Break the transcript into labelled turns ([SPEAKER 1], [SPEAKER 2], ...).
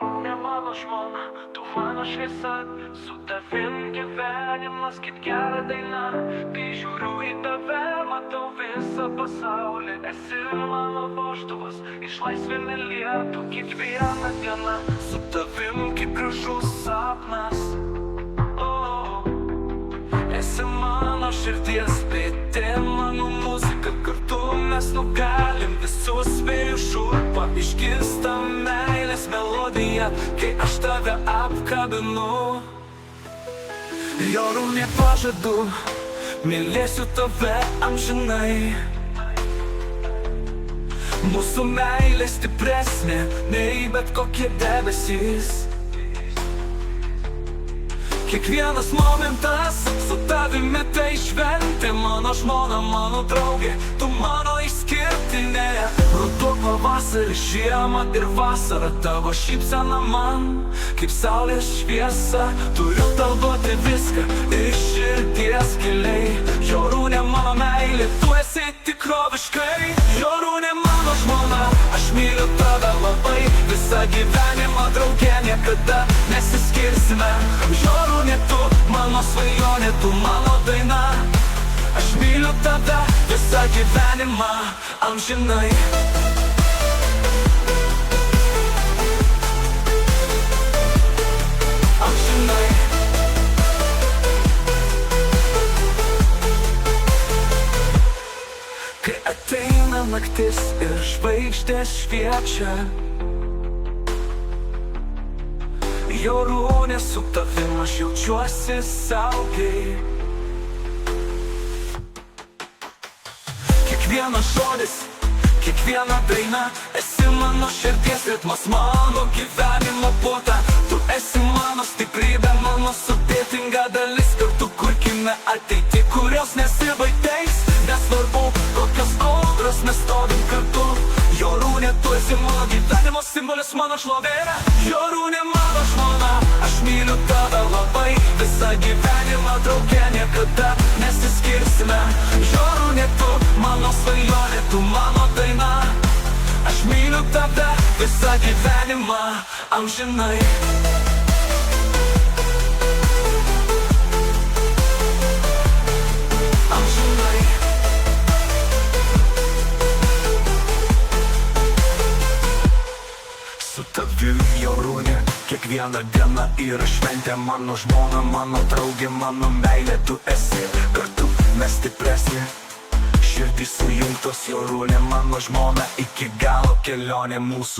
[SPEAKER 1] Jorūnė mano žmona, tu mano šviesa, su tavim gyvenimas kaip gera daina. Kai žiūriu į tave, matau visą pasaulį. Esi mano vožtuvas, išlaisvini lietų kiekvieną dieną. Su tavim kaip gražus sapnas. Esi mano širdies spėti, mano muzika, kartu mes nugalim visus vėjų šurpą. Išgirsta meilės melodija, kai aš tave apkabinu. Jorūnė pažadu, mylėsiu tave amžinai. Mūsų meilė stipresnė nei bet kokie debesys. Kiekvienas momentas su tavimi tai šventė. Mano žmona, mano draugė, tu mano išskirtinė. Ruduo, pavasaris, žiema ir vasara, tavo šypsena man kaip saulės šviesa. Turiu tau duoti viską iš širdies giliai. Jorūnė mano meilė, tu esi tikroviškai. Jorūnė mano žmona, aš myliu tave labai. Visą gyvenimą drauge niekada nesiskirsime. Jorūnė, tu mano svajonė, tu mano daina. Aš myliu tave visą gyvenimą amžinai. Amžinai. Kai ateina naktis ir žvaigždės šviečia, Jorūnė, su tavim aš jaučiuosi saugiai. Kiekvienas žodis, kiekviena daina, esi mano širdies ritmas, mano gyvenimo puota. Tu esi mano stiprybė, mano sudėtinga dalis. Kartu kurkime ateitį, kurios nesibaigs. Nesvarbu, kokios audros, mes stovim kartu. Jorūnė, tu esi mano gyvenimo simbolis, mano šlovė. Jorūnė mano žmona, aš myliu tave labai. Visą gyvenimą drauge niekada nesiskirsime. Jorūnė, tu mano svajonė, tu mano daina. Aš myliu tave visą gyvenimą amžinai. Amžinai. Su tavim, Jorūnė, kiekviena diena yra šventė. Mano žmona, mano draugė, mano meilė, tu esi. Kartu mes stipresni, širdys sujungtos. Jorūnė mano žmona, iki galo kelionė mūsų.